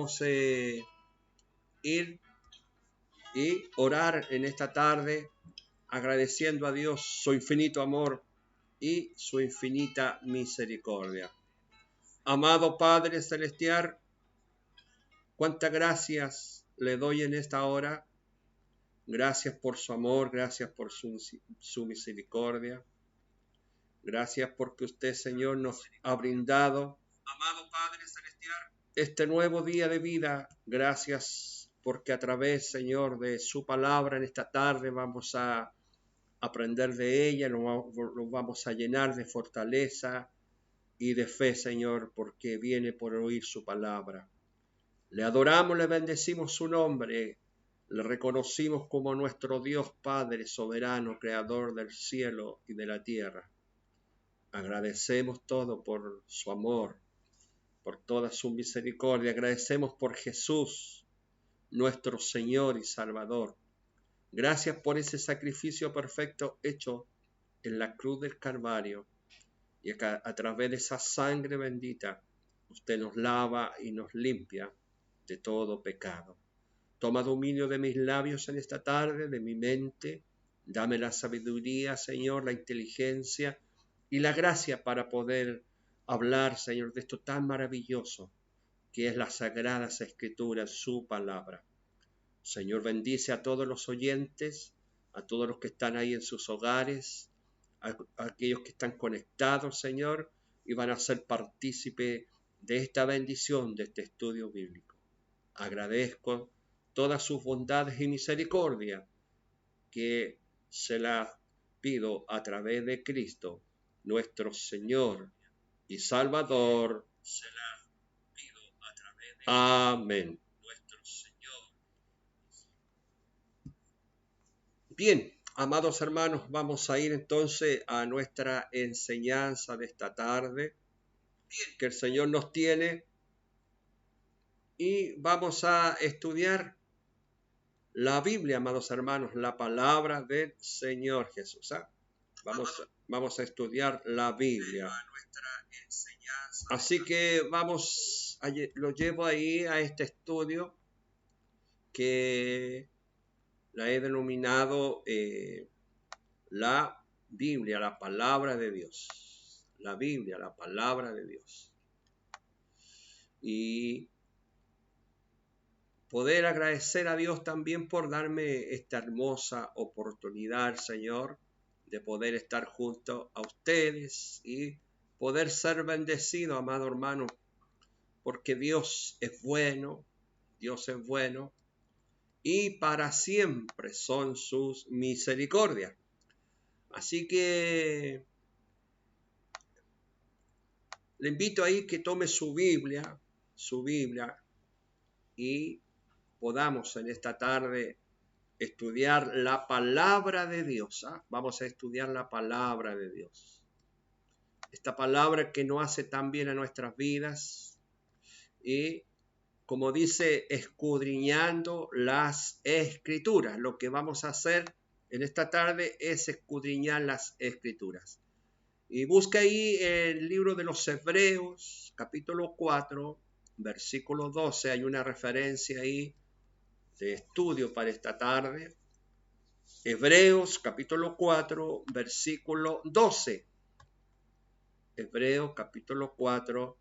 vamos a ir y orar en esta tarde, agradeciendo a Dios su infinito amor y su infinita misericordia. Amado Padre Celestial, cuántas gracias le doy en esta hora. Gracias por su amor, gracias por su misericordia. Gracias porque usted, Señor, nos ha brindado, amado Padre Celestial, este nuevo día de vida. Gracias porque a través, Señor, de su palabra en esta tarde vamos a aprender de ella, nos vamos a llenar de fortaleza y de fe, Señor, porque viene por oír su palabra. Le adoramos, le bendecimos su nombre, le reconocimos como nuestro Dios Padre soberano, creador del cielo y de la tierra. Agradecemos todo por su amor, por toda su misericordia. Agradecemos por Jesús, nuestro Señor y Salvador. Gracias por ese sacrificio perfecto hecho en la cruz del Calvario. Y a través de esa sangre bendita, usted nos lava y nos limpia de todo pecado. Toma dominio de mis labios en esta tarde, de mi mente. Dame la sabiduría, Señor, la inteligencia y la gracia para poder hablar, Señor, de esto tan maravilloso que es las sagradas escrituras, su palabra. Señor, bendice a todos los oyentes, a todos los que están ahí en sus hogares, a aquellos que están conectados, Señor, y van a ser partícipe de esta bendición, de este estudio bíblico. Agradezco todas sus bondades y misericordia, que se las pido a través de Cristo, nuestro Señor y Salvador. Se las pido a través de Amén. Nuestro Señor. Bien, amados hermanos, vamos a ir entonces a nuestra enseñanza de esta tarde, que el Señor nos tiene, y vamos a estudiar la Biblia, amados hermanos, la palabra del Señor Jesús. Vamos a estudiar la Biblia. Así que lo llevo ahí a este estudio que la he denominado la Biblia, la palabra de Dios. La Biblia, la palabra de Dios. Y poder agradecer a Dios también por darme esta hermosa oportunidad, Señor, de poder estar junto a ustedes y poder ser bendecido, amado hermano, porque Dios es bueno y para siempre son sus misericordias. Así que le invito ahí que tome su Biblia y podamos en esta tarde estudiar la palabra de Dios. Vamos a estudiar la palabra de Dios. Esta palabra que nos hace tan bien a nuestras vidas. Y como dice, escudriñando las escrituras. Lo que vamos a hacer en esta tarde es escudriñar las escrituras. Y busca ahí el libro de los Hebreos, capítulo 4, versículo 12. Hay una referencia ahí de estudio para esta tarde. Hebreos capítulo 4, versículo 12. Hebreos capítulo 4,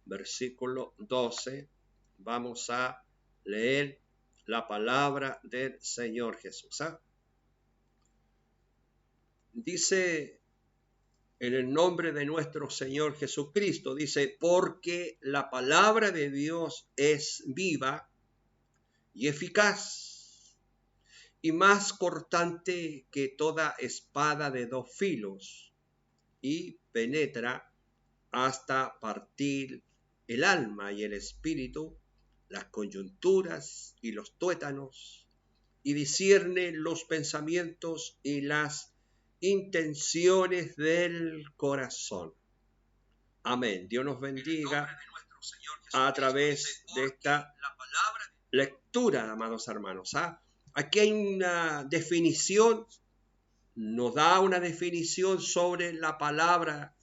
versículo 12. Vamos a leer la palabra del Señor Jesús. Dice en el nombre de nuestro Señor Jesucristo, dice, porque la palabra de Dios es viva y eficaz, y más cortante que toda espada de dos filos, y penetra hasta partir el alma y el espíritu, las coyunturas y los tuétanos, y discierne los pensamientos y las intenciones del corazón. Amén. Dios nos bendiga a través de esta lectura, amados hermanos. Aquí hay una definición, nos da una definición sobre la palabra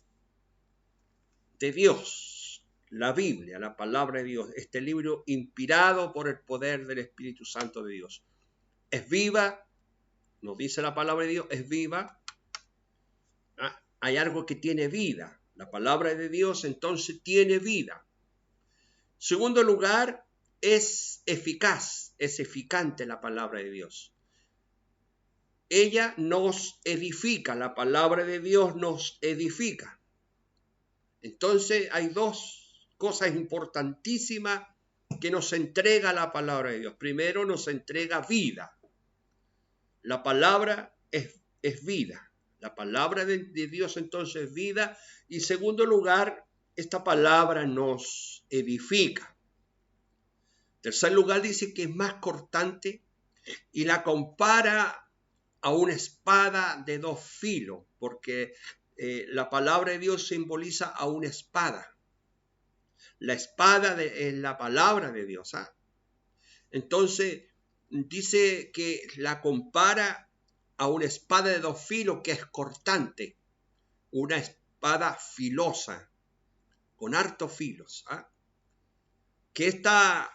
de Dios, la Biblia, la palabra de Dios, este libro inspirado por el poder del Espíritu Santo de Dios. Es viva, nos dice la palabra de Dios, es viva. Hay algo que tiene vida. La palabra de Dios entonces tiene vida. Segundo lugar, es eficaz, es eficante la palabra de Dios. Ella nos edifica, la palabra de Dios nos edifica. Entonces hay dos cosas importantísimas que nos entrega la palabra de Dios. Primero, nos entrega vida. La palabra es vida. La palabra de Dios entonces es vida. Y segundo lugar, esta palabra nos edifica. Tercer lugar, dice que es más cortante y la compara a una espada de dos filos, porque la palabra de Dios simboliza a una espada. La espada es la palabra de Dios. Entonces, dice que la compara a una espada de dos filos que es cortante, una espada filosa, con hartos filos. Que esta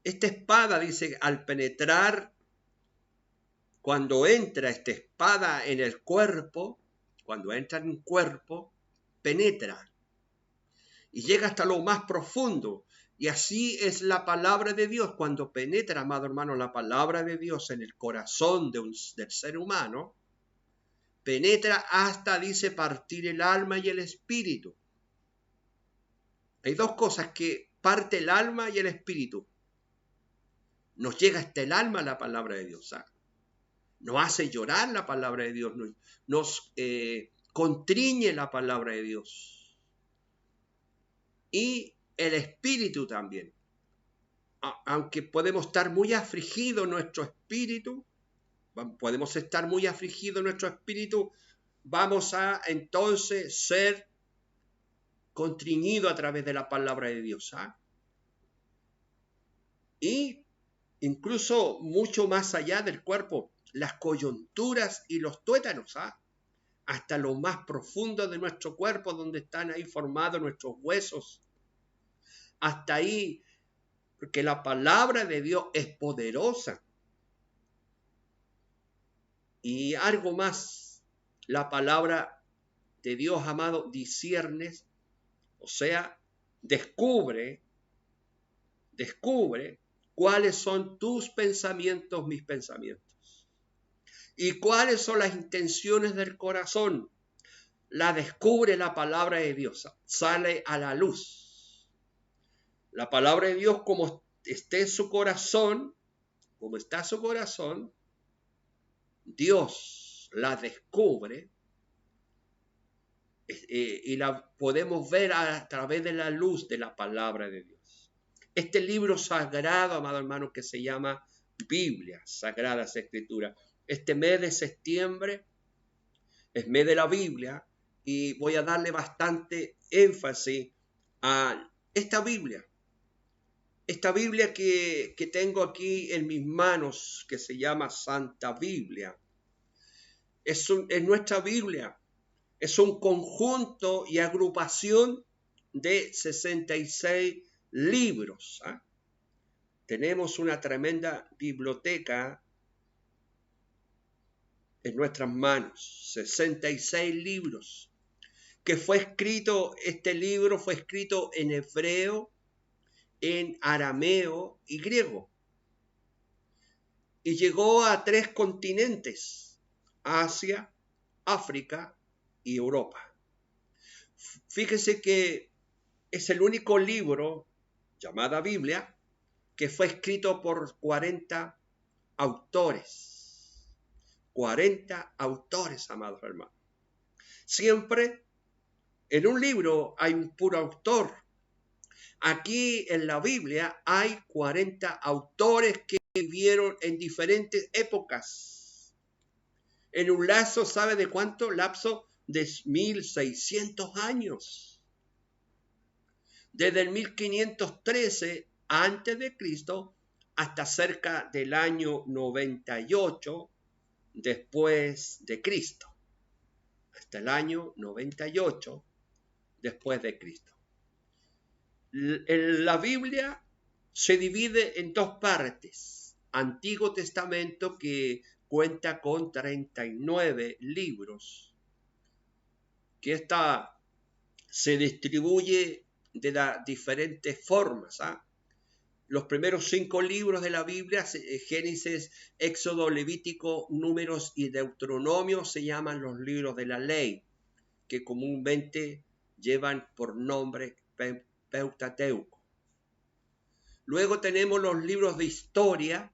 espada, dice, al penetrar, cuando entra esta espada en el cuerpo, cuando entra en un cuerpo, penetra y llega hasta lo más profundo. Y así es la palabra de Dios. Cuando penetra, amado hermano, la palabra de Dios en el corazón del ser humano, penetra hasta, dice, partir el alma y el espíritu. Hay dos cosas que parte el alma y el espíritu. Nos llega hasta el alma la palabra de Dios. Nos hace llorar la palabra de Dios. Nos contriñe la palabra de Dios. Y el espíritu también. Aunque podemos estar muy afligidos nuestro espíritu, podemos estar muy afligidos nuestro espíritu, vamos a entonces ser contriñidos a través de la palabra de Dios. Y incluso mucho más allá del cuerpo, las coyunturas y los tuétanos, hasta lo más profundo de nuestro cuerpo, donde están ahí formados nuestros huesos. Hasta ahí, porque la palabra de Dios es poderosa. Y algo más, la palabra de Dios, amado, discierne, o sea, descubre cuáles son tus pensamientos, mis pensamientos. Y cuáles son las intenciones del corazón. La descubre la palabra de Dios, sale a la luz. La palabra de Dios, como esté en su corazón, como está su corazón, Dios la descubre y la podemos ver a través de la luz de la palabra de Dios. Este libro sagrado, amado hermano, que se llama Biblia, Sagradas Escrituras. Este mes de septiembre es mes de la Biblia y voy a darle bastante énfasis a esta Biblia. Esta Biblia que tengo aquí en mis manos, que se llama Santa Biblia, es nuestra Biblia. Es un conjunto y agrupación de 66 libros. Tenemos una tremenda biblioteca en nuestras manos, 66 libros, que este libro fue escrito en hebreo, en arameo y griego. Y llegó a 3 continentes, Asia, África y Europa. Fíjese que es el único libro, llamada Biblia, que fue escrito por 40 autores. 40 autores, amados hermanos. Siempre en un libro hay un puro autor. Aquí en la Biblia hay 40 autores que vivieron en diferentes épocas. En un lapso, ¿sabe de cuánto? Lapso de 1600 años. Desde el 1513 antes de Cristo hasta cerca del año 98 después de Cristo. Hasta el año 98 después de Cristo. La Biblia se divide en dos partes. Antiguo Testamento, que cuenta con 39 libros, que se distribuye de las diferentes formas. Los primeros 5 libros de la Biblia, Génesis, Éxodo, Levítico, Números y Deuteronomio, se llaman los libros de la ley, que comúnmente llevan por nombre Pentateuco. Luego tenemos los libros de historia,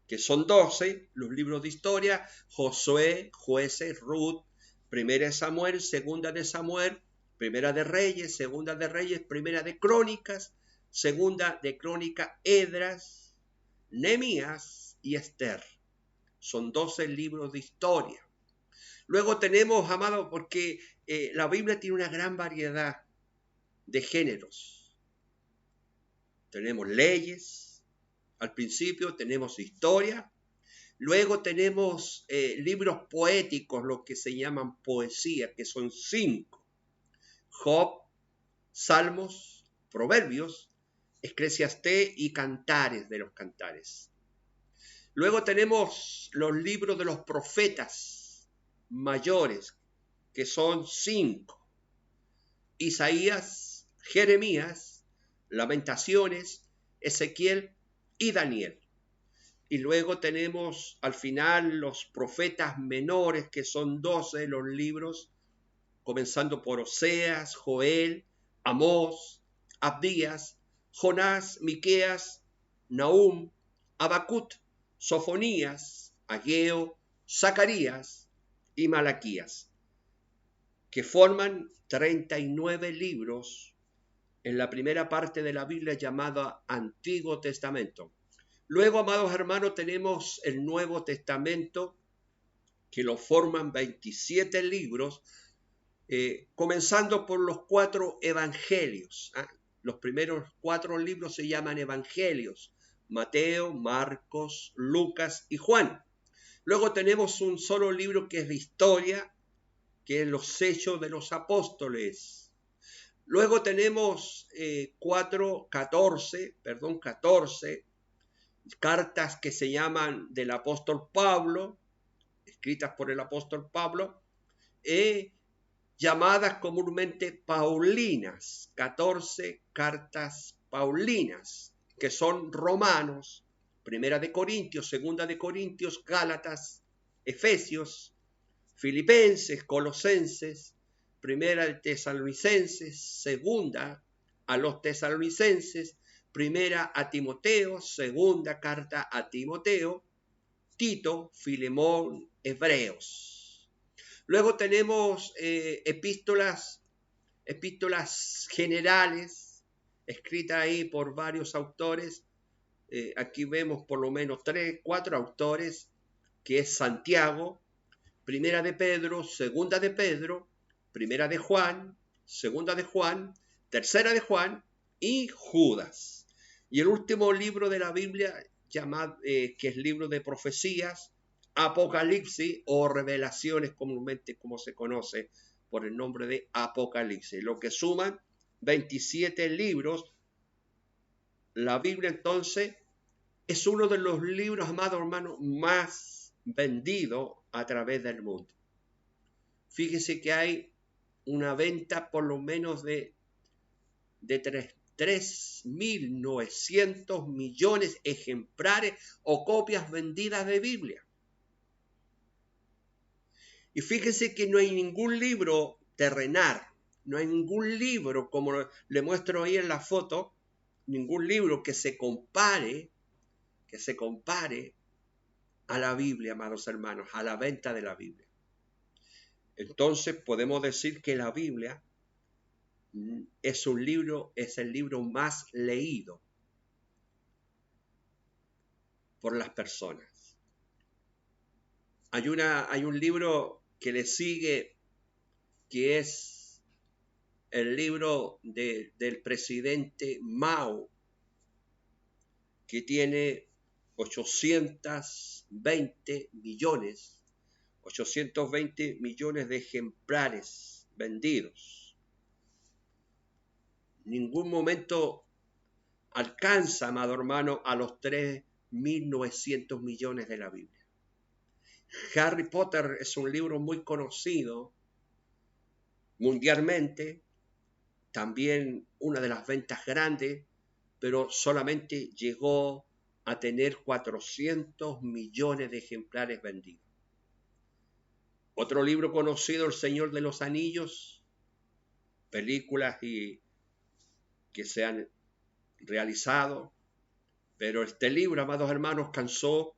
que son 12, los libros de historia: Josué, Jueces, Ruth, Primera de Samuel, Segunda de Samuel, Primera de Reyes, Segunda de Reyes, Primera de Crónicas, Segunda de Crónicas, Esdras, Nehemías y Esther. Son 12 libros de historia. Luego tenemos, amados, porque la Biblia tiene una gran variedad de géneros. Tenemos leyes, al principio tenemos historia, luego tenemos libros poéticos, lo que se llaman poesía, que son 5. Job, Salmos, Proverbios, Eclesiastés y Cantares de los Cantares. Luego tenemos los libros de los profetas mayores, que son 5. Isaías, Jeremías, Lamentaciones, Ezequiel y Daniel. Y luego tenemos al final los profetas menores, que son 12 los libros, comenzando por Oseas, Joel, Amós, Abdías, Jonás, Miqueas, Nahum, Habacuc, Sofonías, Ageo, Zacarías y Malaquías, que forman 39 libros en la primera parte de la Biblia llamada Antiguo Testamento. Luego, amados hermanos, tenemos el Nuevo Testamento, que lo forman 27 libros, comenzando por los 4 evangelios. Los primeros 4 libros se llaman evangelios: Mateo, Marcos, Lucas y Juan. Luego tenemos un solo libro que es de historia, que es los Hechos de los Apóstoles. Luego tenemos 14 cartas que se llaman del apóstol Pablo, escritas por el apóstol Pablo, llamadas comúnmente paulinas, 14 cartas paulinas, que son Romanos, Primera de Corintios, Segunda de Corintios, Gálatas, Efesios, Filipenses, Colosenses, Primera de Tesalonicenses, Segunda a los Tesalonicenses, Primera a Timoteo, Segunda carta a Timoteo, Tito, Filemón, Hebreos. Luego tenemos epístolas generales, escritas ahí por varios autores. Aquí vemos por lo menos 3, 4 autores, que es Santiago, Primera de Pedro, Segunda de Pedro, Primera de Juan, Segunda de Juan, Tercera de Juan y Judas. Y el último libro de la Biblia, llamado, que es libro de profecías, Apocalipsis o Revelaciones, comúnmente como se conoce por el nombre de Apocalipsis, lo que suman 27 libros. La Biblia entonces es uno de los libros, amados hermanos, más vendidos a través del mundo. Fíjese que hay una venta por lo menos de 3.900 millones de ejemplares o copias vendidas de Biblia. Y fíjese que no hay ningún libro terrenal, no hay ningún libro, como le muestro ahí en la foto, ningún libro que se compare a la Biblia, amados hermanos, a la venta de la Biblia. Entonces podemos decir que la Biblia es el libro más leído por las personas. Hay un libro que le sigue, que es el libro del presidente Mao, que tiene 820 millones de ejemplares vendidos. ningún momento alcanza, amado hermano, a los 3.900 millones de la Biblia. Harry Potter es un libro muy conocido mundialmente, también una de las ventas grandes, pero solamente llegó a tener 400 millones de ejemplares vendidos. Otro libro conocido, El Señor de los Anillos, películas que se han realizado, pero este libro, amados hermanos, alcanzó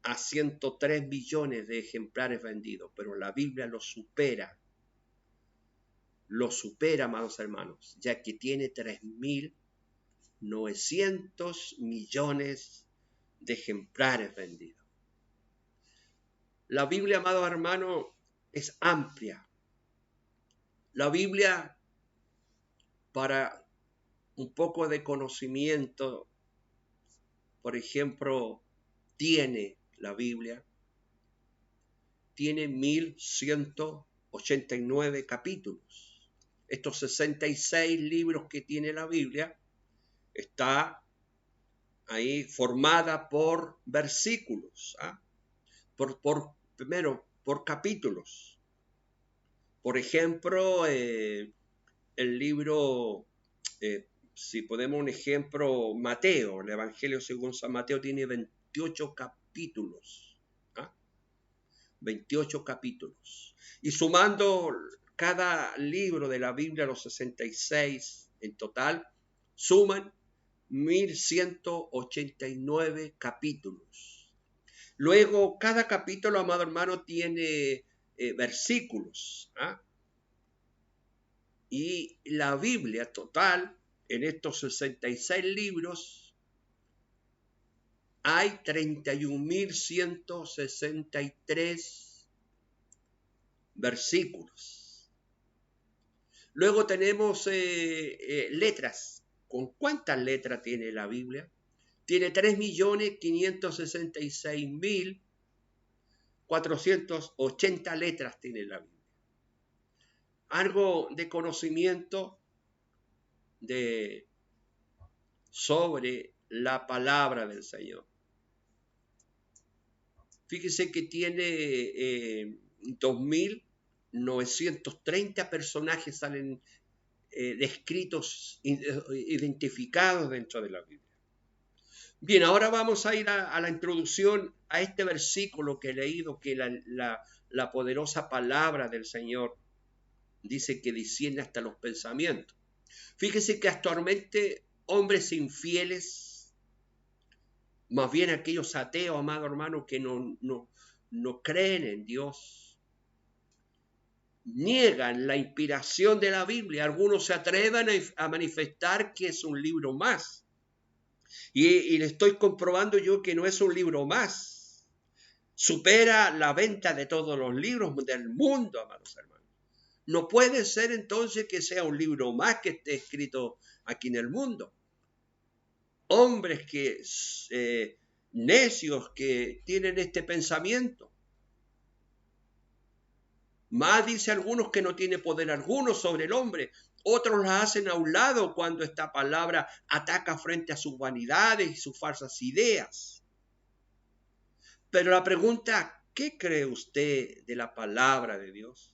a 103 millones de ejemplares vendidos, pero la Biblia lo supera, amados hermanos, ya que tiene 3.900 millones de ejemplares vendidos. La Biblia, amados hermanos, es amplia. La Biblia, para un poco de conocimiento, por ejemplo, tiene 1.189 capítulos. Estos 66 libros que tiene la Biblia está ahí formada por versículos, primero por capítulos. Por ejemplo, el libro, si ponemos un ejemplo, Mateo, el Evangelio según San Mateo tiene 28 capítulos. 28 capítulos. Y sumando cada libro de la Biblia, los 66 en total, suman 1.189 capítulos. Luego, cada capítulo, amado hermano, tiene versículos. Y la Biblia total, en estos 66 libros, hay 31.163 versículos. Luego tenemos letras. ¿Con cuántas letras tiene la Biblia? Tiene 3.566.480 letras tiene la Biblia. Algo de conocimiento sobre la palabra del Señor. Fíjese que tiene 2.930 personajes salen descritos, identificados dentro de la Biblia. Bien, ahora vamos a ir a la introducción a este versículo que he leído, que la poderosa palabra del Señor dice que discierne hasta los pensamientos. Fíjese que actualmente hombres infieles, más bien aquellos ateos, amado hermano, que no creen en Dios, niegan la inspiración de la Biblia. Algunos se atreven a manifestar que es un libro más. Y le estoy comprobando yo que no es un libro más. Supera la venta de todos los libros del mundo, amados hermanos. No puede ser entonces que sea un libro más que esté escrito aquí en el mundo. Hombres necios que tienen este pensamiento. Más dice algunos que no tiene poder alguno sobre el hombre. Otros la hacen a un lado cuando esta palabra ataca frente a sus vanidades y sus falsas ideas. Pero la pregunta, ¿qué cree usted de la palabra de Dios?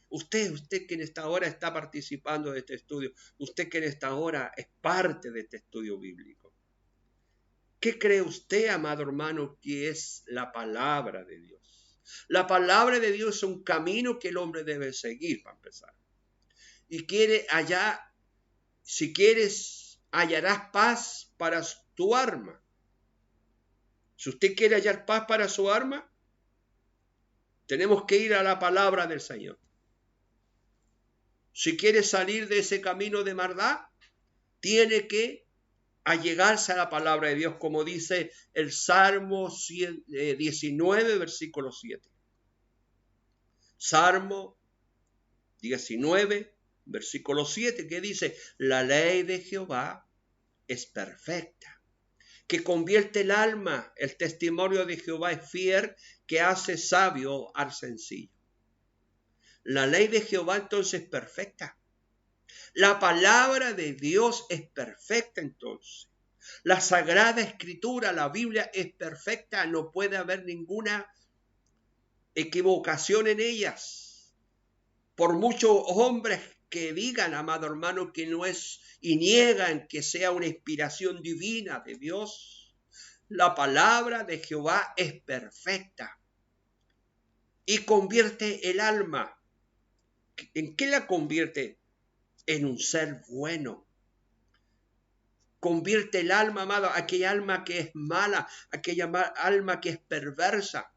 Usted que en esta hora está participando de este estudio, usted que en esta hora es parte de este estudio bíblico. ¿Qué cree usted, amado hermano, que es la palabra de Dios? La palabra de Dios es un camino que el hombre debe seguir, para empezar. Y si quieres, hallarás paz para tu alma. Si usted quiere hallar paz para su alma, tenemos que ir a la palabra del Señor. Si quiere salir de ese camino de maldad, tiene que allegarse a la palabra de Dios, como dice el Salmo 19, versículo 7. Salmo 19, versículo 7, que dice: la ley de Jehová es perfecta, que convierte el alma. El testimonio de Jehová es fiel, que hace sabio al sencillo. La ley de Jehová entonces es perfecta. La palabra de Dios es perfecta entonces. La Sagrada Escritura, la Biblia es perfecta, no puede haber ninguna equivocación en ellas. Por muchos hombres que digan, amado hermano, que no es y niegan que sea una inspiración divina de Dios, la palabra de Jehová es perfecta y convierte el alma. ¿En qué la convierte? En un ser bueno. Convierte el alma, amado, aquella alma que es mala, aquella alma que es perversa,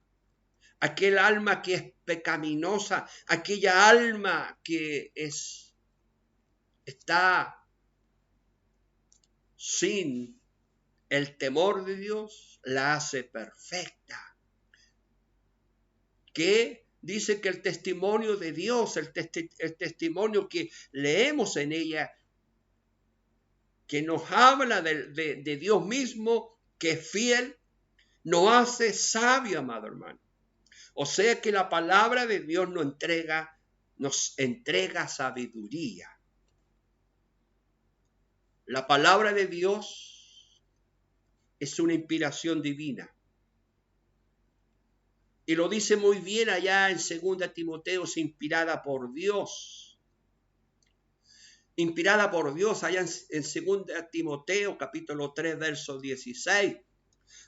aquel alma que es pecaminosa, aquella alma que está sin el temor de Dios, la hace perfecta. Que dice que el testimonio de Dios, el testimonio que leemos en ella, que nos habla de Dios mismo, que es fiel, nos hace sabio, amado hermano. O sea que la palabra de Dios nos entrega sabiduría. La palabra de Dios es una inspiración divina. Y lo dice muy bien allá en 2 Timoteo, es inspirada por Dios. Inspirada por Dios allá en 2 Timoteo capítulo 3, verso 16.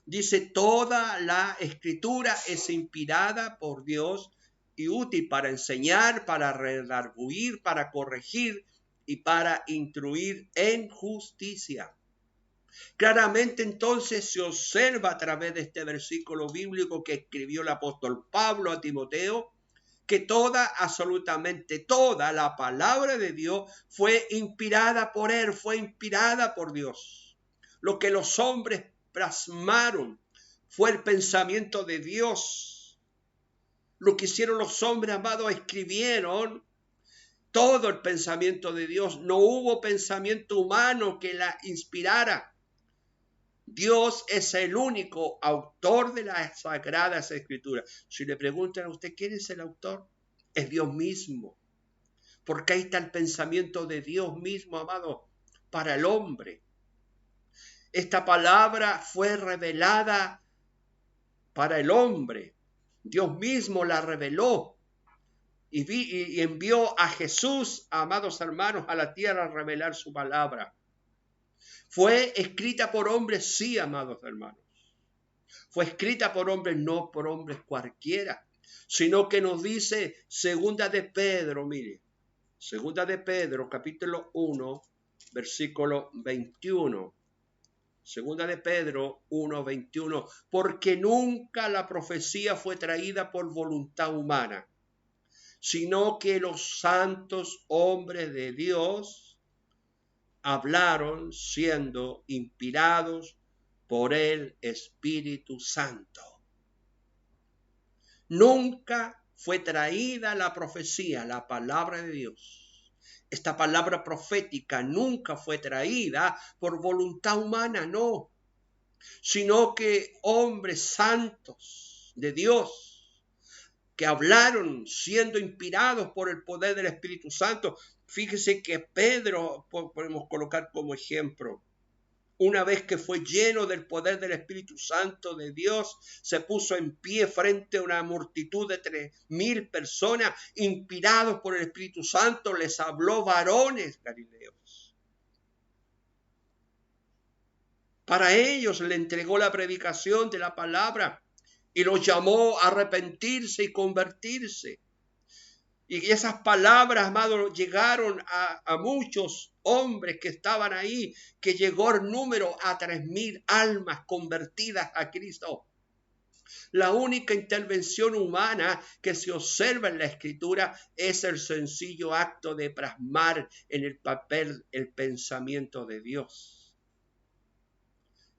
Dice, toda la escritura es inspirada por Dios y útil para enseñar, para redarguir, para corregir y para instruir en justicia. Claramente entonces se observa a través de este versículo bíblico que escribió el apóstol Pablo a Timoteo, que absolutamente toda la palabra de Dios fue inspirada por él, fue inspirada por Dios. Lo que los hombres plasmaron fue el pensamiento de Dios. Lo que hicieron los hombres, amados, escribieron todo el pensamiento de Dios. No hubo pensamiento humano que la inspirara. Dios es el único autor de las Sagradas Escrituras. Si le preguntan a usted quién es el autor, es Dios mismo. Porque ahí está el pensamiento de Dios mismo, amado, para el hombre. Esta palabra fue revelada para el hombre. Dios mismo la reveló y envió a Jesús, amados hermanos, a la tierra a revelar su palabra. Fue escrita por hombres, sí, amados hermanos. Fue escrita por hombres, no por hombres cualquiera, sino que nos dice Segunda de Pedro, mire, Segunda de Pedro, capítulo 1, versículo 21. Segunda de Pedro 1, 21. Porque nunca la profecía fue traída por voluntad humana, sino que los santos hombres de Dios hablaron siendo inspirados por el Espíritu Santo. Nunca fue traída la profecía, la palabra de Dios. Esta palabra profética nunca fue traída por voluntad humana, no, sino que hombres santos de Dios que hablaron siendo inspirados por el poder del Espíritu Santo. Fíjese que Pedro, podemos colocar como ejemplo, una vez que fue lleno del poder del Espíritu Santo de Dios, se puso en pie frente a una multitud de 3,000 personas, inspirados por el Espíritu Santo, les habló varones galileos. Para ellos le entregó la predicación de la palabra y los llamó a arrepentirse y convertirse. Y esas palabras, amados, llegaron a muchos hombres que estaban ahí, que llegó el número a 3,000 almas convertidas a Cristo. La única intervención humana que se observa en la Escritura es el sencillo acto de plasmar en el papel el pensamiento de Dios.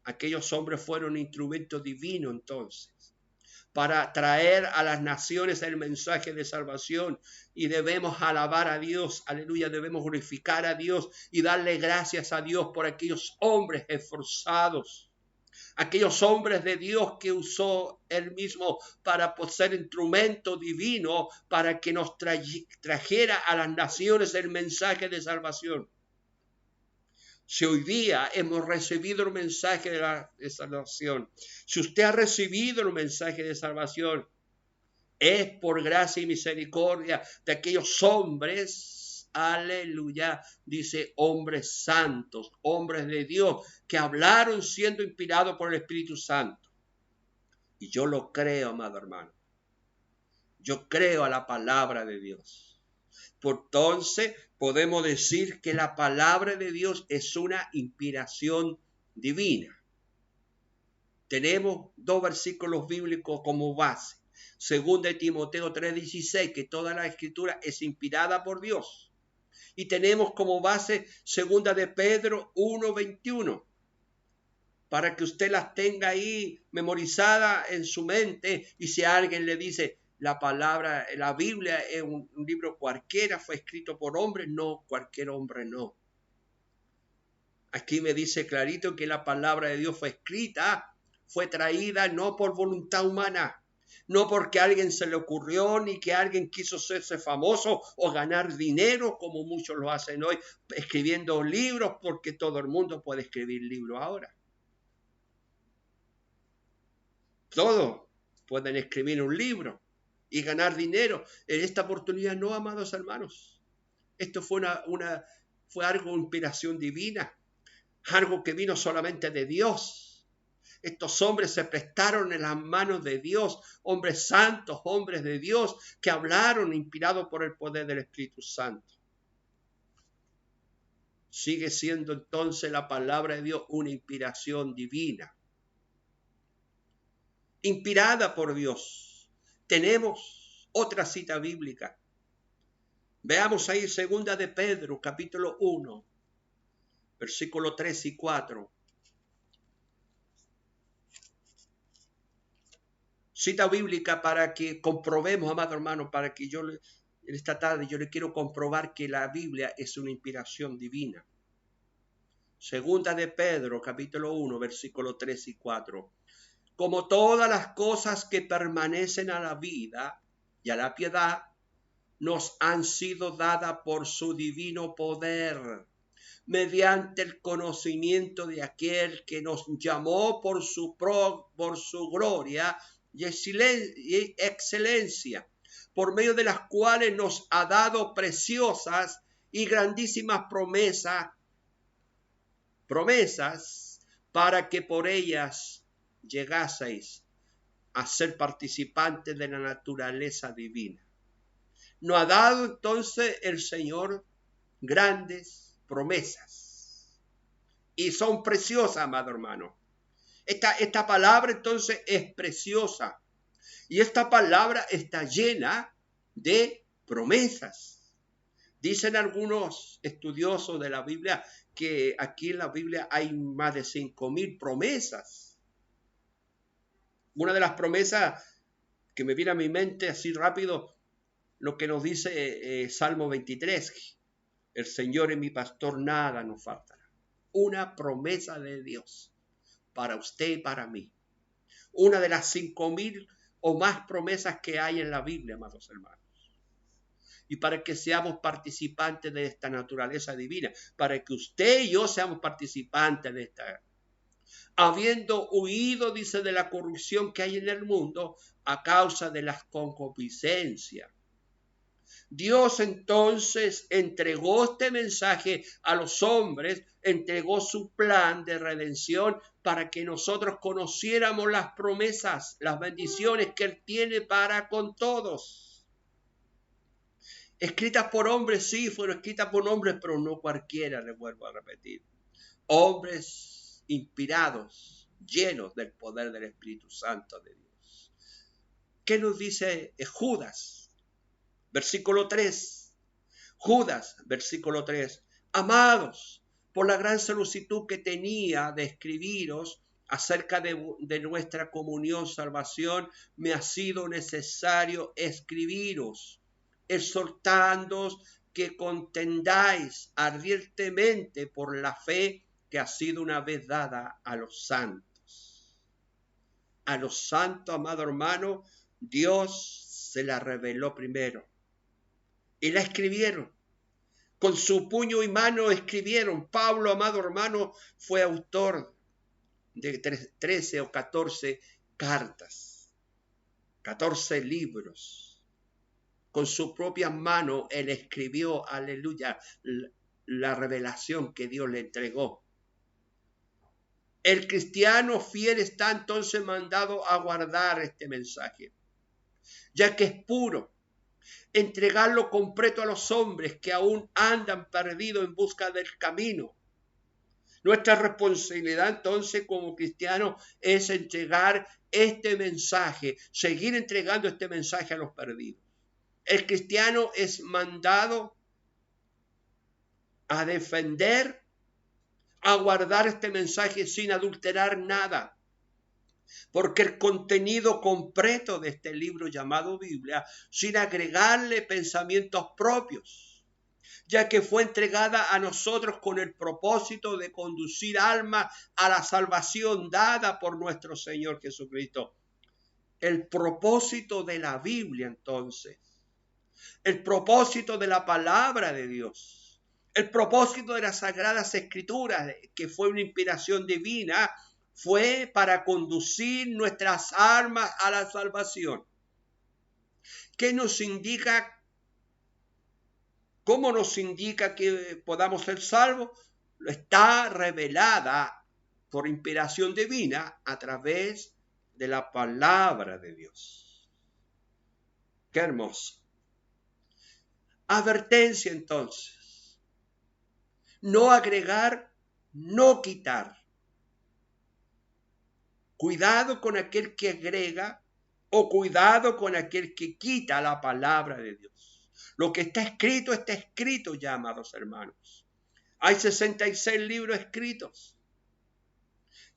Aquellos hombres fueron instrumentos divinos entonces, para traer a las naciones el mensaje de salvación, y debemos alabar a Dios, aleluya, debemos glorificar a Dios y darle gracias a Dios por aquellos hombres esforzados aquellos hombres de Dios que usó él mismo para ser instrumento divino para que nos trajera a las naciones el mensaje de salvación. Si hoy día hemos recibido el mensaje de salvación, si usted ha recibido el mensaje de salvación, es por gracia y misericordia de aquellos hombres, aleluya, dice hombres santos, hombres de Dios, que hablaron siendo inspirados por el Espíritu Santo. Y yo lo creo, amado hermano. Yo creo a la palabra de Dios. Por entonces podemos decir que la palabra de Dios es una inspiración divina. Tenemos dos versículos bíblicos como base. Según de Timoteo 3:16, que toda la escritura es inspirada por Dios. Y tenemos como base segunda de Pedro 1:21. Para que usted las tenga ahí memorizada en su mente, y si alguien le dice la palabra, la Biblia es un libro cualquiera, fue escrito por hombres, no, cualquier hombre no. Aquí me dice clarito que la palabra de Dios fue escrita, fue traída no por voluntad humana, no porque a alguien se le ocurrió, ni que alguien quiso hacerse famoso o ganar dinero, como muchos lo hacen hoy, escribiendo libros, porque todo el mundo puede escribir libros ahora. Todos pueden escribir un libro y ganar dinero. En esta oportunidad no, amados hermanos. Esto fue fue algo de inspiración divina, algo que vino solamente de Dios. Estos hombres se prestaron en las manos de Dios, hombres santos, hombres de Dios, que hablaron inspirados por el poder del Espíritu Santo. Sigue siendo entonces la palabra de Dios una inspiración divina, inspirada por Dios. Tenemos otra cita bíblica. Veamos ahí segunda de Pedro, capítulo 1, versículos 3 y 4. Cita bíblica para que comprobemos, amado hermano, para que esta tarde yo le quiero comprobar que la Biblia es una inspiración divina. Segunda de Pedro, capítulo 1, versículos 3 y 4. Como todas las cosas que permanecen a la vida y a la piedad, nos han sido dadas por su divino poder, mediante el conocimiento de aquel que nos llamó por su gloria y excelencia, por medio de las cuales nos ha dado preciosas y grandísimas promesas, para que por ellas llegaseis a ser participantes de la naturaleza divina. Nos ha dado entonces el Señor grandes promesas y son preciosas, amado hermano. Esta palabra entonces es preciosa y esta palabra está llena de promesas. Dicen algunos estudiosos de la Biblia que aquí en la Biblia hay más de 5,000 promesas. Una de las promesas que me viene a mi mente así rápido, lo que nos dice Salmo 23, el Señor es mi pastor, nada nos faltará. Una promesa de Dios para usted y para mí. Una de las 5,000 o más promesas que hay en la Biblia, amados hermanos. Y para que seamos participantes de esta naturaleza divina, para que usted y yo seamos participantes de esta, habiendo huido, dice, de la corrupción que hay en el mundo a causa de las concupiscencias. Dios entonces entregó este mensaje a los hombres, entregó su plan de redención para que nosotros conociéramos las promesas, las bendiciones que Él tiene para con todos. Escritas por hombres, sí, fueron escritas por hombres, pero no cualquiera, les vuelvo a repetir. Hombres inspirados, llenos del poder del Espíritu Santo de Dios. ¿Qué nos dice Judas? Versículo 3. Judas, versículo 3. Amados, por la gran solicitud que tenía de escribiros acerca de nuestra comunión, salvación, me ha sido necesario escribiros, exhortándoos que contendáis ardientemente por la fe que ha sido una vez dada a los santos. a los santos, amado hermano, Dios se la reveló primero. Y la escribieron. Con su puño y mano escribieron. Pablo, amado hermano, fue autor de 13 o 14 cartas, 14 libros. Con su propia mano él escribió, aleluya, la revelación que Dios le entregó. El cristiano fiel está entonces mandado a guardar este mensaje, ya que es puro, entregarlo completo a los hombres que aún andan perdidos en busca del camino. Nuestra responsabilidad entonces como cristianos es entregar este mensaje, seguir entregando este mensaje a los perdidos. El cristiano es mandado a defender, a guardar este mensaje sin adulterar nada, porque el contenido completo de este libro llamado Biblia, sin agregarle pensamientos propios, ya que fue entregada a nosotros con el propósito de conducir almas a la salvación dada por nuestro Señor Jesucristo. El propósito de la Biblia, entonces, el propósito de la palabra de Dios, el propósito de las Sagradas Escrituras, que fue una inspiración divina, fue para conducir nuestras almas a la salvación. ¿Qué nos indica? ¿Cómo nos indica que podamos ser salvos? Está revelada por inspiración divina a través de la palabra de Dios. Qué hermoso. Advertencia entonces. No agregar, no quitar. Cuidado con aquel que agrega o cuidado con aquel que quita la palabra de Dios. Lo que está escrito ya, amados hermanos. Hay 66 libros escritos.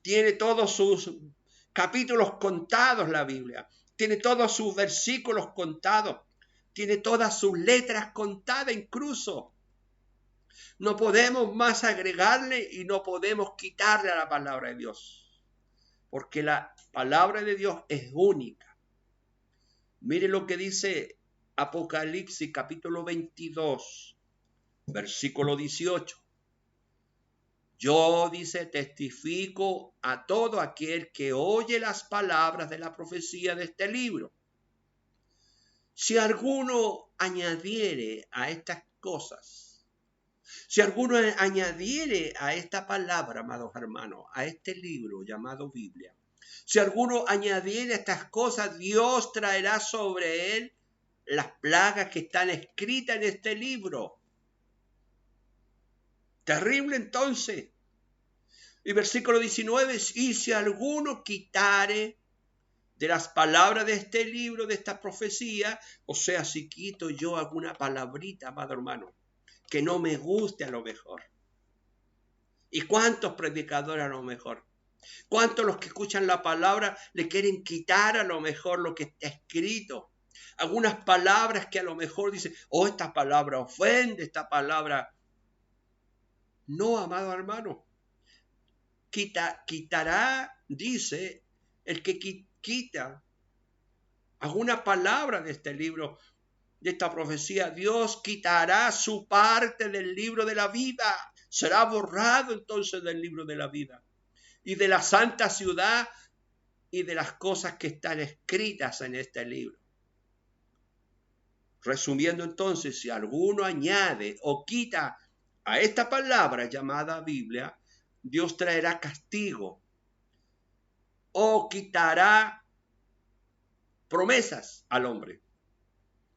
Tiene todos sus capítulos contados la Biblia. Tiene todos sus versículos contados. Tiene todas sus letras contadas incluso. No podemos más agregarle y no podemos quitarle a la palabra de Dios. Porque la palabra de Dios es única. Mire lo que dice Apocalipsis capítulo 22, versículo 18. Yo, dice, testifico a todo aquel que oye las palabras de la profecía de este libro. Si alguno añadiere a estas cosas, si alguno añadiere a esta palabra, amados hermanos, a este libro llamado Biblia, si alguno añadiere a estas cosas, Dios traerá sobre él las plagas que están escritas en este libro. Terrible entonces. Y versículo 19, y si alguno quitare de las palabras de este libro, de esta profecía, o sea, si quito yo alguna palabrita, amado hermano, que no me guste a lo mejor. ¿Y cuántos predicadores a lo mejor? ¿Cuántos los que escuchan la palabra le quieren quitar a lo mejor lo que está escrito? Algunas palabras que a lo mejor dicen, oh, esta palabra ofende, esta palabra. No, amado hermano. Quitará, dice, el que quita alguna palabra de este libro, de esta profecía. Dios quitará su parte del libro de la vida. Será borrado entonces del libro de la vida. Y de la santa ciudad y de las cosas que están escritas en este libro. Resumiendo entonces, si alguno añade o quita a esta palabra llamada Biblia, Dios traerá castigo o quitará promesas al hombre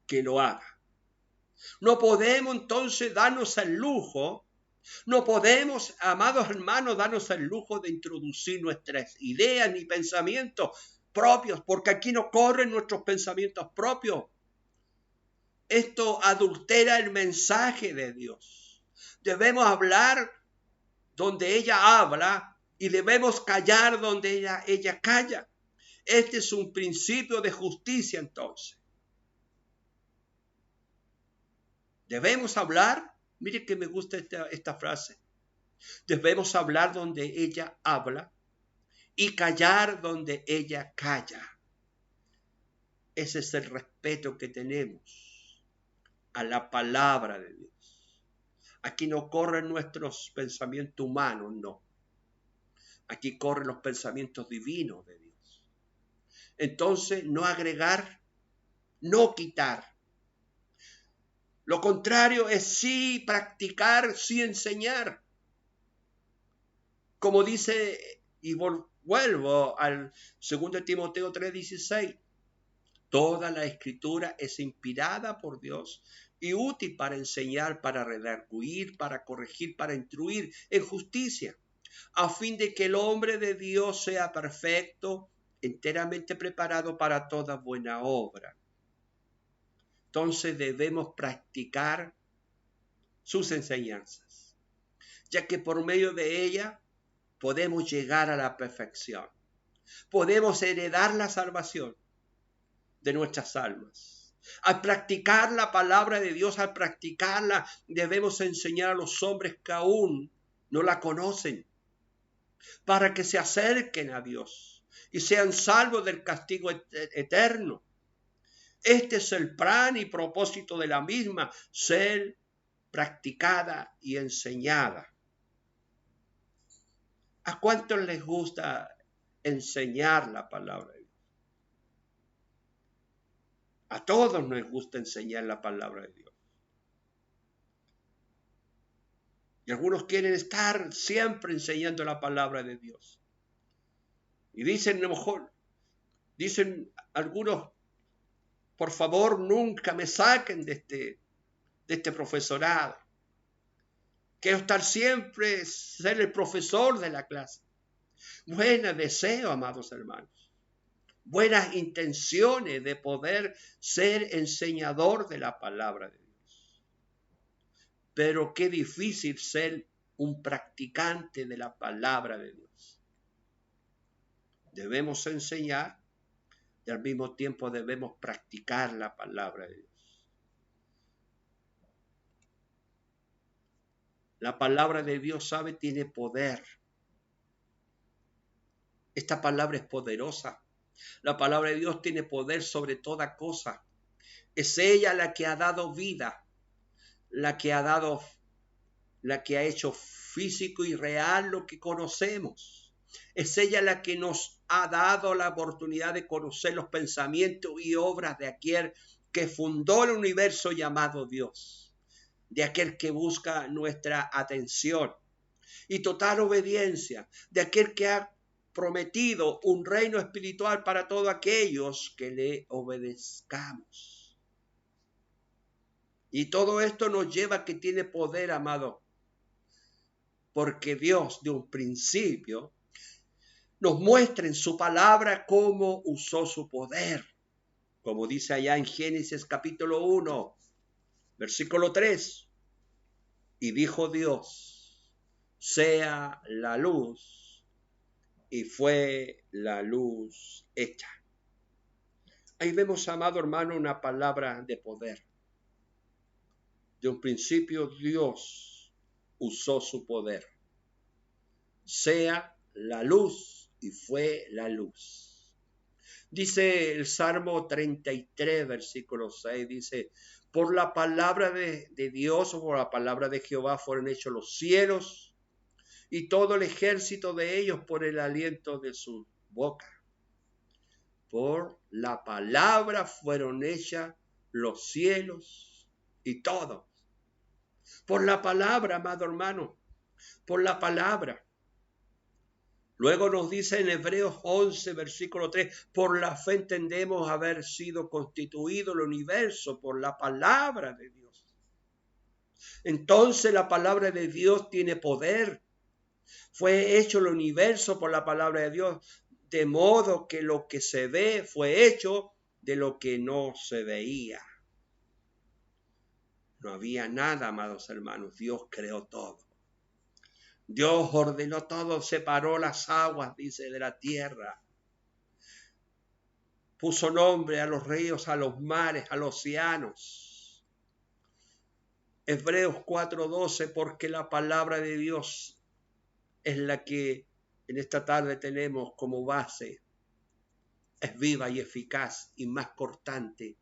que lo haga. No podemos entonces darnos el lujo, no podemos, amados hermanos, darnos el lujo de introducir nuestras ideas ni pensamientos propios, porque aquí no corren nuestros pensamientos propios. Esto adultera el mensaje de Dios. Debemos hablar donde ella habla y debemos callar donde ella calla. Este es un principio de justicia entonces. Debemos hablar, mire que me gusta esta frase. Debemos hablar donde ella habla y callar donde ella calla. Ese es el respeto que tenemos a la palabra de Dios. Aquí no corren nuestros pensamientos humanos, no. Aquí corren los pensamientos divinos de Dios. Entonces, no agregar, no quitar. Lo contrario es sí practicar, sí enseñar. Como dice, y vuelvo al 2 Timoteo 3:16, toda la escritura es inspirada por Dios y útil para enseñar, para redarguir, para corregir, para instruir en justicia, a fin de que el hombre de Dios sea perfecto, enteramente preparado para toda buena obra. Entonces debemos practicar sus enseñanzas, ya que por medio de ella podemos llegar a la perfección. Podemos heredar la salvación de nuestras almas. Al practicar la palabra de Dios, al practicarla, debemos enseñar a los hombres que aún no la conocen, para que se acerquen a Dios y sean salvos del castigo eterno. Este es el plan y propósito de la misma, ser practicada y enseñada. ¿A cuántos les gusta enseñar la palabra de Dios? A todos nos gusta enseñar la palabra de Dios. Y algunos quieren estar siempre enseñando la palabra de Dios. Y dicen, a lo mejor, dicen algunos, por favor, nunca me saquen de este profesorado. Quiero estar siempre, ser el profesor de la clase. Buenos deseos, amados hermanos. Buenas intenciones de poder ser enseñador de la palabra de Dios. Pero qué difícil ser un practicante de la palabra de Dios. Debemos enseñar y al mismo tiempo debemos practicar la palabra de Dios. La palabra de Dios, sabe, tiene poder. Esta palabra es poderosa. La palabra de Dios tiene poder sobre toda cosa. Es ella la que ha dado vida, la que ha hecho físico y real lo que conocemos. Es ella la que nos ha dado la oportunidad de conocer los pensamientos y obras de aquel que fundó el universo llamado Dios, de aquel que busca nuestra atención y total obediencia, de aquel que ha prometido un reino espiritual para todos aquellos que le obedezcamos. Y todo esto nos lleva a que tiene poder, amado, porque Dios de un principio nos muestra en su palabra cómo usó su poder, como dice allá en Génesis capítulo 1, versículo 3, y dijo Dios, sea la luz, y fue la luz hecha. Ahí vemos, amado hermano, una palabra de poder. De un principio Dios usó su poder. Sea la luz, y fue la luz. Dice el Salmo 33, versículo 6, dice, por la palabra de Dios o por la palabra de Jehová fueron hechos los cielos y todo el ejército de ellos por el aliento de su boca. Por la palabra fueron hechas los cielos y todo. Por la palabra, amado hermano, por la palabra. Luego nos dice en Hebreos 11, versículo 3, por la fe entendemos haber sido constituido el universo por la palabra de Dios. Entonces la palabra de Dios tiene poder. Fue hecho el universo por la palabra de Dios, de modo que lo que se ve fue hecho de lo que no se veía. No había nada, amados hermanos. Dios creó todo. Dios ordenó todo, separó las aguas, dice, de la tierra. Puso nombre a los ríos, a los mares, a los océanos. Hebreos 4:12, porque la palabra de Dios es la que en esta tarde tenemos como base, es viva y eficaz y más cortante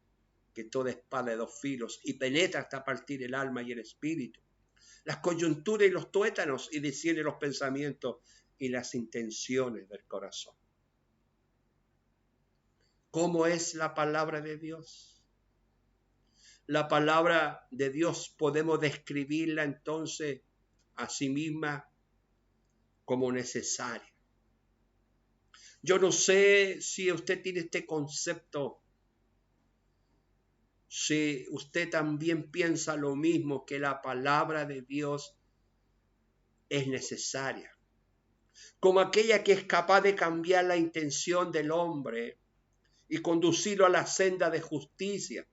que toda espada de dos filos y penetra hasta partir el alma y el espíritu, las coyunturas y los tuétanos y discierne los pensamientos y las intenciones del corazón. ¿Cómo es la palabra de Dios? La palabra de Dios podemos describirla entonces a sí misma como necesaria. Yo no sé si usted tiene este concepto, si usted también piensa lo mismo, que la palabra de Dios es necesaria, como aquella que es capaz de cambiar la intención del hombre y conducirlo a la senda de justicia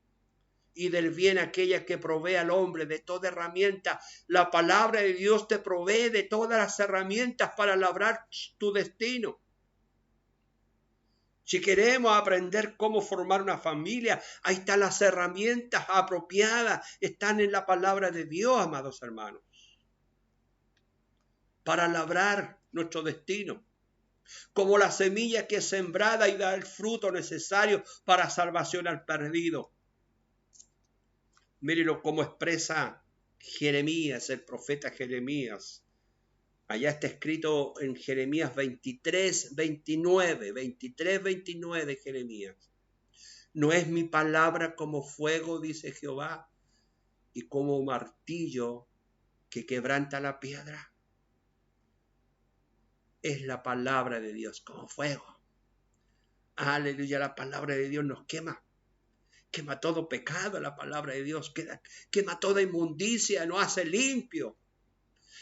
y del bien, aquella que provee al hombre de toda herramienta. La palabra de Dios te provee de todas las herramientas para labrar tu destino. Si queremos aprender cómo formar una familia, ahí están las herramientas apropiadas, están en la palabra de Dios, amados hermanos, para labrar nuestro destino. Como la semilla que es sembrada y da el fruto necesario para salvación al perdido. Mírenlo cómo expresa Jeremías, el profeta Jeremías. Allá está escrito en Jeremías 23:29 de Jeremías. No es mi palabra como fuego, dice Jehová, y como martillo que quebranta la piedra. Es la palabra de Dios como fuego. Aleluya, la palabra de Dios nos quema. Quema todo pecado, la palabra de Dios quema toda inmundicia, nos hace limpio.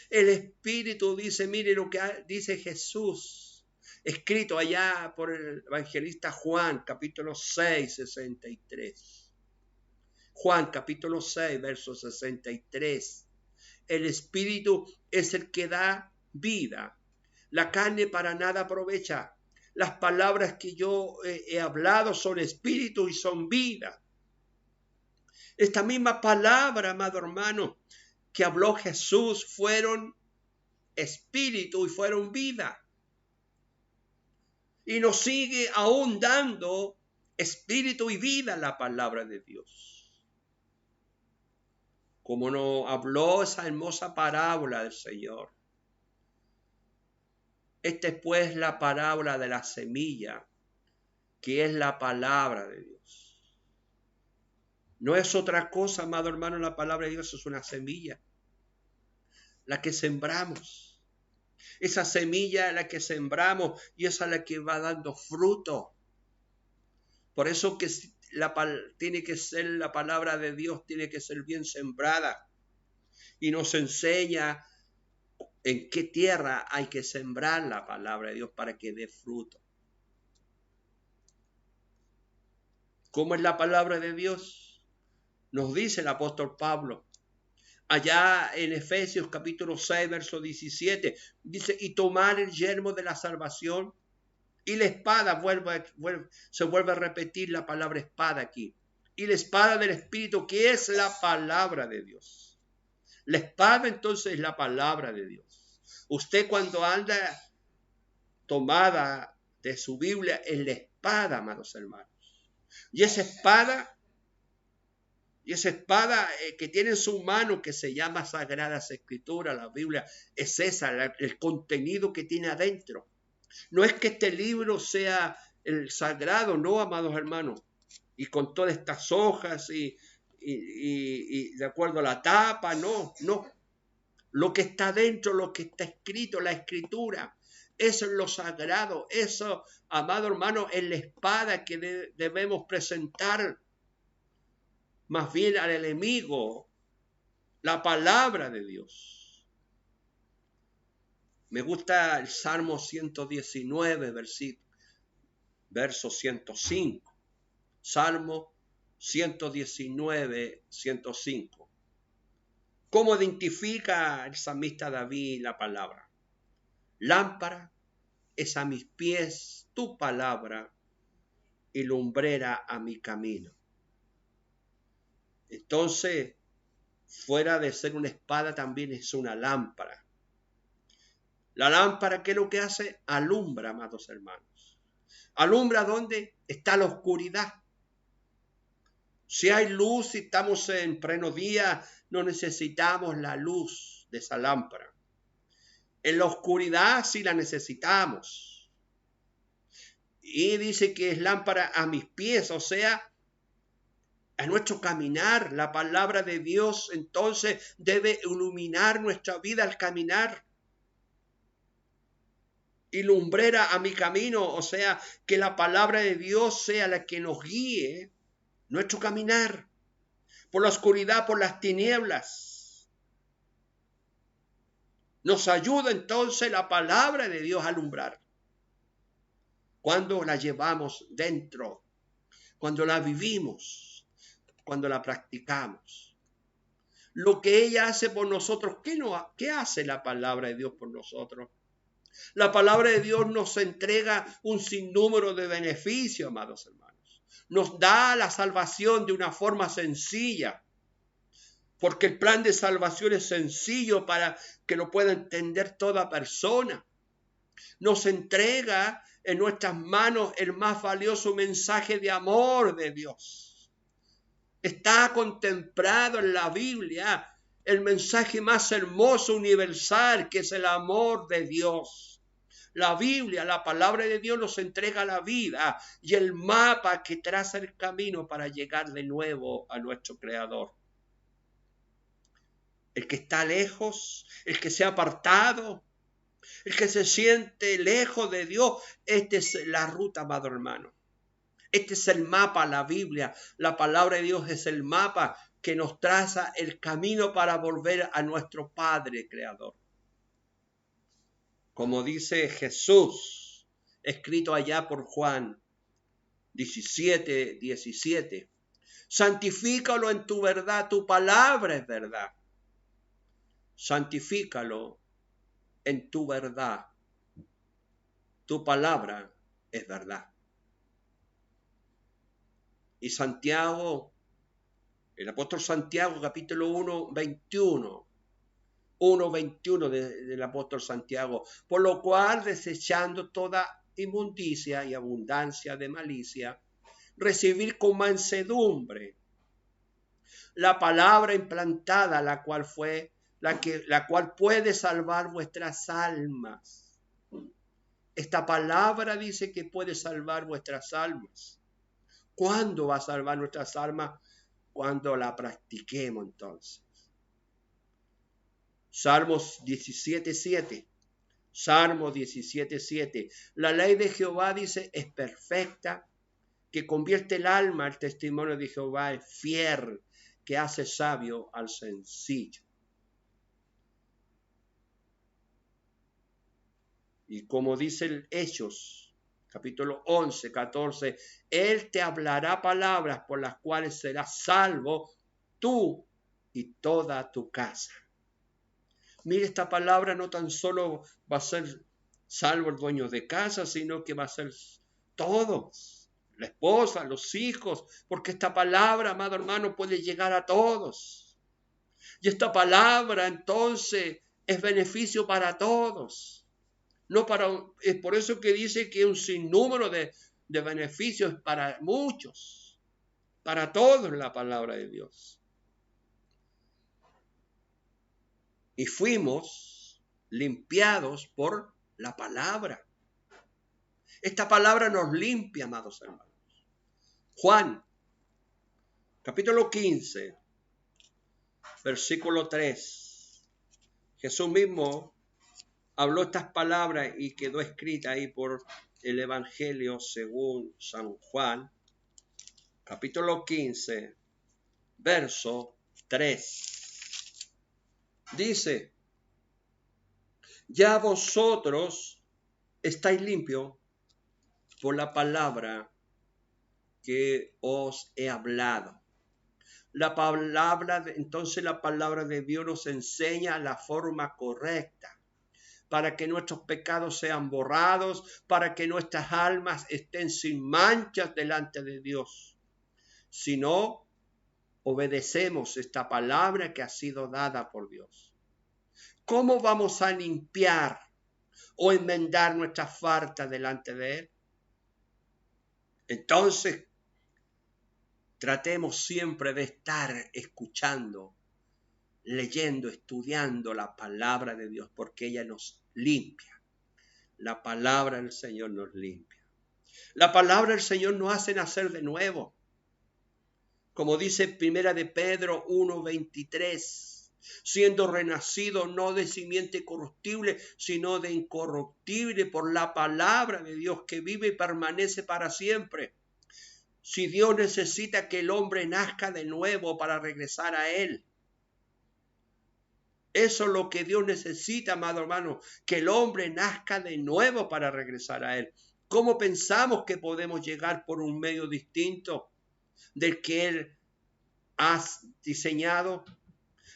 El Espíritu dice, mire lo que dice Jesús, escrito allá por el evangelista Juan, capítulo 6, 63. Juan, capítulo 6, verso 63. El Espíritu es el que da vida. La carne para nada aprovecha. Las palabras que yo he hablado son espíritu y son vida. Esta misma palabra, amado hermano, que habló Jesús, fueron espíritu y fueron vida. Y nos sigue aún dando espíritu y vida la palabra de Dios. Como nos habló esa hermosa parábola del Señor. Esta es pues la parábola de la semilla, que es la palabra de Dios. No es otra cosa, amado hermano, la palabra de Dios es una semilla, la que sembramos. Esa semilla es la que sembramos y esa es la que va dando fruto. Por eso que tiene que ser la palabra de Dios, tiene que ser bien sembrada. Y nos enseña en qué tierra hay que sembrar la palabra de Dios para que dé fruto. ¿Cómo es la palabra de Dios? Nos dice el apóstol Pablo. Allá en Efesios capítulo 6, verso 17, dice, y tomar el yermo de la salvación. Y la espada, se vuelve a repetir la palabra espada aquí. Y la espada del Espíritu, que es la palabra de Dios. La espada entonces es la palabra de Dios. Usted cuando anda tomada de su Biblia es la espada, amados hermanos. Y esa espada que tiene en su mano, que se llama Sagradas Escrituras, la Biblia, es esa, el contenido que tiene adentro. No es que este libro sea el sagrado, no, amados hermanos, y con todas estas hojas y de acuerdo a la tapa, no. Lo que está dentro, lo que está escrito, la escritura, eso es lo sagrado, eso, amado hermano, es la espada que debemos presentar más bien al enemigo, la palabra de Dios. Me gusta el Salmo 119, verso 105. Salmo 119, 105. ¿Cómo identifica el salmista David la palabra? Lámpara es a mis pies tu palabra y lumbrera a mi camino. Entonces, fuera de ser una espada, también es una lámpara. La lámpara, ¿qué es lo que hace? Alumbra, amados hermanos. Alumbra donde está la oscuridad. Si hay luz, si estamos en pleno día, no necesitamos la luz de esa lámpara. En la oscuridad sí la necesitamos. Y dice que es lámpara a mis pies, o sea, a nuestro caminar. La palabra de Dios entonces debe iluminar nuestra vida al caminar. Y lumbrera a mi camino, o sea, que la palabra de Dios sea la que nos guíe nuestro caminar por la oscuridad, por las tinieblas. Nos ayuda entonces la palabra de Dios a alumbrar. Cuando la llevamos dentro, cuando la vivimos, cuando la practicamos. Lo que ella hace por nosotros, ¿qué hace la palabra de Dios por nosotros? La palabra de Dios nos entrega un sinnúmero de beneficios, amados hermanos. Nos da la salvación de una forma sencilla, porque el plan de salvación es sencillo para que lo pueda entender toda persona. Nos entrega en nuestras manos el más valioso mensaje de amor de Dios. Está contemplado en la Biblia el mensaje más hermoso, universal, que es el amor de Dios. La Biblia, la palabra de Dios nos entrega la vida y el mapa que traza el camino para llegar de nuevo a nuestro Creador. El que está lejos, el que se ha apartado, el que se siente lejos de Dios, esta es la ruta, amado hermano. Este es el mapa, la Biblia, la palabra de Dios es el mapa que nos traza el camino para volver a nuestro Padre Creador. Como dice Jesús, escrito allá por Juan 17:17, santifícalo en tu verdad, tu palabra es verdad. Santifícalo en tu verdad, tu palabra es verdad. Y Santiago, el apóstol Santiago, capítulo 1:21 del apóstol Santiago, por lo cual desechando toda inmundicia y abundancia de malicia, recibir con mansedumbre la palabra implantada, la cual puede salvar vuestras almas. Esta palabra dice que puede salvar vuestras almas. ¿Cuándo va a salvar nuestras almas? Cuando la practiquemos entonces. Salmos 17:7. Salmo 17:7. La ley de Jehová, dice, es perfecta, que convierte el alma. El testimonio de Jehová es fiel, que hace sabio al sencillo. Y como dice el Hechos, capítulo 11:14, Él te hablará palabras por las cuales serás salvo tú y toda tu casa. Mire, esta palabra no tan solo va a ser salvo el dueño de casa, sino que va a ser todos, la esposa, los hijos, porque esta palabra, amado hermano, puede llegar a todos. Y esta palabra entonces es beneficio para todos. Es por eso que dice que un sinnúmero de beneficios para muchos, para todos la palabra de Dios. Y fuimos limpiados por la palabra. Esta palabra nos limpia, amados hermanos. Juan, capítulo 15, versículo 3. Jesús mismo habló estas palabras y quedó escrita ahí por el Evangelio según San Juan, capítulo 15, verso 3. Dice, ya vosotros estáis limpios por la palabra que os he hablado. Entonces la palabra de Dios nos enseña la forma correcta para que nuestros pecados sean borrados, para que nuestras almas estén sin manchas delante de Dios. Si no obedecemos esta palabra que ha sido dada por Dios. ¿Cómo vamos a limpiar o enmendar nuestras faltas delante de Él. Entonces, tratemos siempre de estar escuchando, leyendo, estudiando la palabra de Dios, porque ella nos limpia. La palabra del Señor nos limpia. La palabra del Señor nos hace nacer de nuevo. Como dice Primera de Pedro 1:23, siendo renacido no de simiente corruptible, sino de incorruptible por la palabra de Dios que vive y permanece para siempre. Si Dios necesita que el hombre nazca de nuevo para regresar a Él, eso es lo que Dios necesita, amado hermano, que el hombre nazca de nuevo para regresar a Él. ¿Cómo pensamos que podemos llegar por un medio distinto del que Él ha diseñado?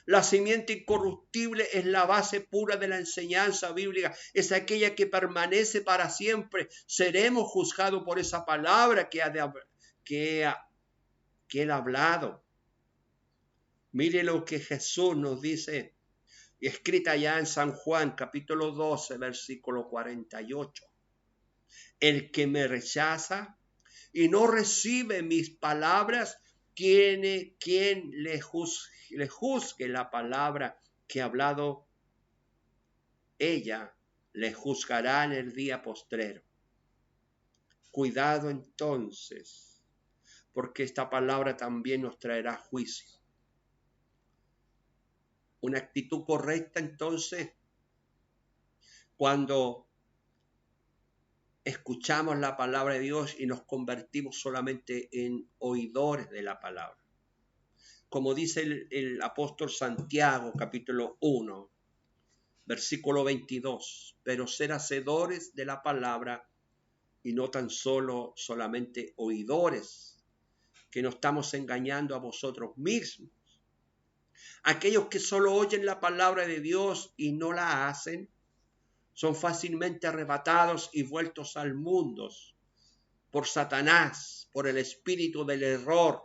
La simiente incorruptible es la base pura de la enseñanza bíblica, es aquella que permanece para siempre. Seremos juzgados por esa palabra que Él ha hablado. Mire lo que Jesús nos dice, escrita ya en San Juan, capítulo 12, versículo 48. El que me rechaza y no recibe mis palabras, tiene quien le juzgue la palabra que ha hablado ella, le juzgará en el día postrero. Cuidado entonces, porque esta palabra también nos traerá juicio. Una actitud correcta entonces, cuando escuchamos la palabra de Dios y nos convertimos solamente en oidores de la palabra. Como dice el apóstol Santiago, capítulo 1, versículo 22, pero ser hacedores de la palabra y no tan solamente oidores, que no estamos engañando a vosotros mismos. Aquellos que solo oyen la palabra de Dios y no la hacen, son fácilmente arrebatados y vueltos al mundo por Satanás, por el espíritu del error.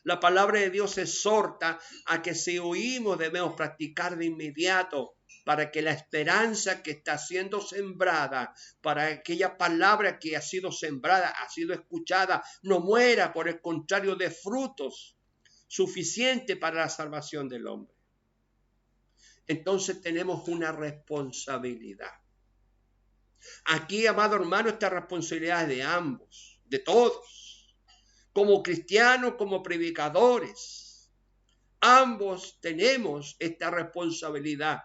La palabra de Dios exhorta a que si oímos debemos practicar de inmediato para que la esperanza que está siendo sembrada, para aquella palabra que ha sido sembrada, ha sido escuchada, no muera, por el contrario, de frutos suficientes para la salvación del hombre. Entonces tenemos una responsabilidad. Aquí, amado hermano, esta responsabilidad es de ambos, de todos, como cristianos, como predicadores. Ambos tenemos esta responsabilidad,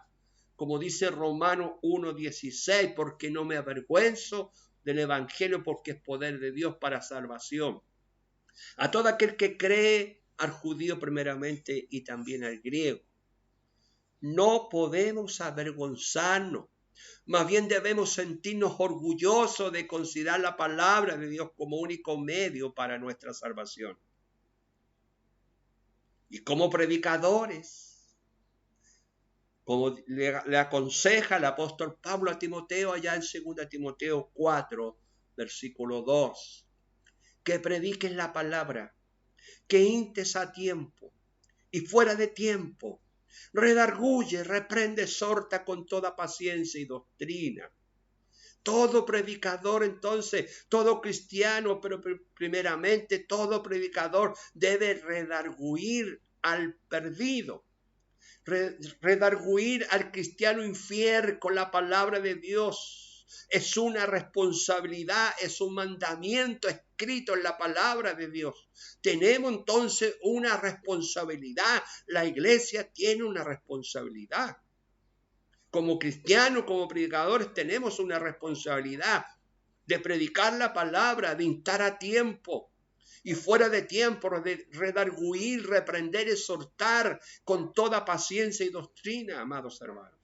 como dice Romanos 1:16, porque no me avergüenzo del evangelio, porque es poder de Dios para salvación a todo aquel que cree, al judío primeramente y también al griego. No podemos avergonzarnos. Más bien debemos sentirnos orgullosos de considerar la palabra de Dios como único medio para nuestra salvación. Y como predicadores, como le aconseja el apóstol Pablo a Timoteo allá en 2 Timoteo 4, versículo 2, que prediques la palabra, que instes a tiempo y fuera de tiempo, redarguye, reprende, exhorta con toda paciencia y doctrina. Todo predicador entonces, todo cristiano, pero primeramente todo predicador debe redarguir al perdido, redarguir al cristiano infiel con la palabra de Dios. Es una responsabilidad, es un mandamiento escrito en la palabra de Dios. Tenemos entonces una responsabilidad. La iglesia tiene una responsabilidad. Como cristianos, como predicadores, tenemos una responsabilidad de predicar la palabra, de instar a tiempo y fuera de tiempo, de redarguir, reprender, exhortar con toda paciencia y doctrina, amados hermanos.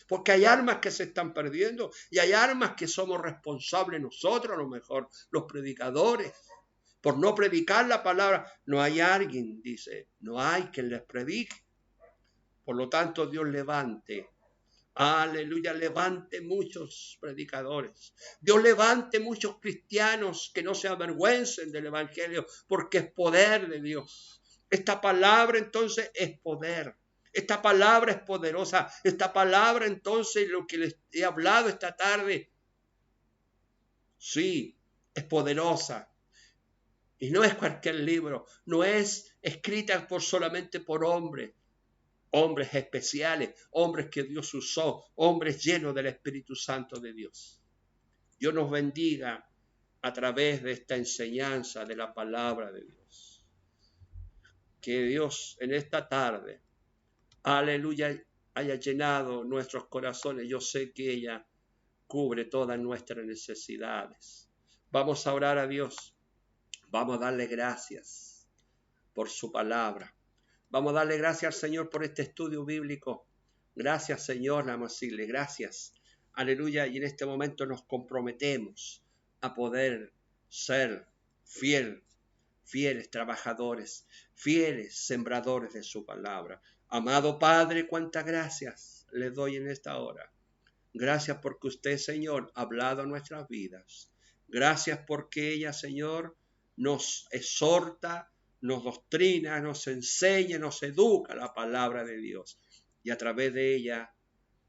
Porque hay almas que se están perdiendo y hay almas que somos responsables nosotros, a lo mejor los predicadores, por no predicar la palabra. No hay alguien, dice, no hay quien les predique. Por lo tanto, Dios levante, aleluya, levante muchos predicadores. Dios levante muchos cristianos que no se avergüencen del evangelio, porque es poder de Dios. Esta palabra entonces es poder. Esta palabra es poderosa. Esta palabra, entonces, lo que les he hablado esta tarde, sí, es poderosa. Y no es cualquier libro, no es escrita solamente por hombres especiales, hombres que Dios usó, hombres llenos del Espíritu Santo de Dios. Dios nos bendiga a través de esta enseñanza de la palabra de Dios. Que Dios en esta tarde, aleluya, haya llenado nuestros corazones. Yo sé que ella cubre todas nuestras necesidades. Vamos a orar a Dios. Vamos a darle gracias por su palabra. Vamos a darle gracias al Señor por este estudio bíblico. Gracias, Señor, vamos a decirle gracias. Aleluya. Y en este momento nos comprometemos a poder ser fieles trabajadores, fieles sembradores de su palabra. Amado Padre, cuántas gracias le doy en esta hora. Gracias porque usted, Señor, ha hablado a nuestras vidas. Gracias porque ella, Señor, nos exhorta, nos doctrina, nos enseña, nos educa la palabra de Dios. Y a través de ella,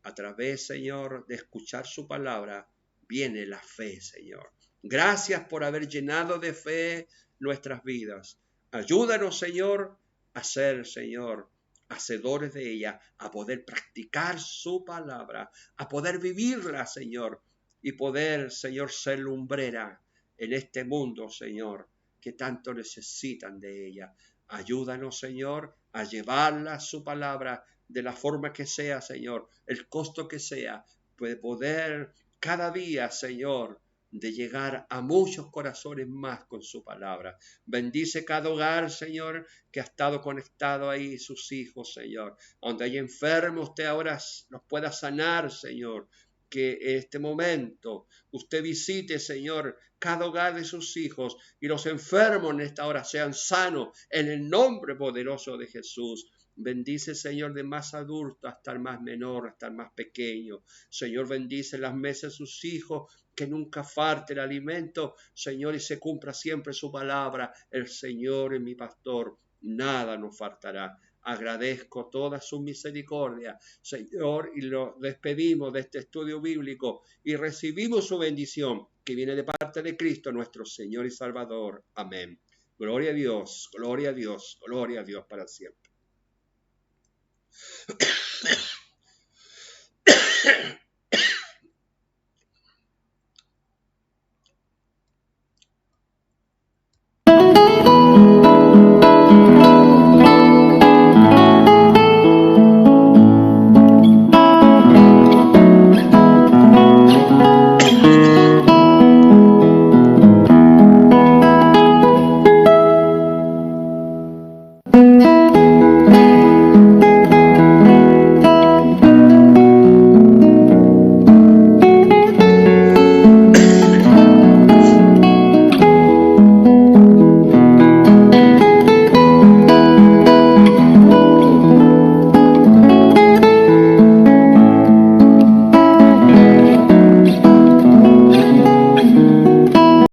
a través, Señor, de escuchar su palabra, viene la fe, Señor. Gracias por haber llenado de fe nuestras vidas. Ayúdanos, Señor, a ser, Señor, hacedores de ella, a poder practicar su palabra, a poder vivirla, Señor, y poder, Señor, ser lumbrera en este mundo, Señor, que tanto necesitan de ella. Ayúdanos, Señor, a llevarla su palabra de la forma que sea, Señor, el costo que sea, puede poder cada día, Señor, de llegar a muchos corazones más con su palabra. Bendice cada hogar, Señor, que ha estado conectado ahí, sus hijos, Señor. Donde hay enfermos, usted ahora los pueda sanar, Señor. Que en este momento usted visite, Señor, cada hogar de sus hijos y los enfermos en esta hora sean sanos en el nombre poderoso de Jesús. Bendice, Señor, de más adulto hasta el más menor, hasta el más pequeño. Señor, bendice las mesas de sus hijos, que nunca falte el alimento, Señor, y se cumpla siempre su palabra. El Señor es mi pastor, nada nos faltará. Agradezco toda su misericordia, Señor, y lo despedimos de este estudio bíblico y recibimos su bendición que viene de parte de Cristo, nuestro Señor y Salvador. Amén. Gloria a Dios, gloria a Dios, gloria a Dios para siempre.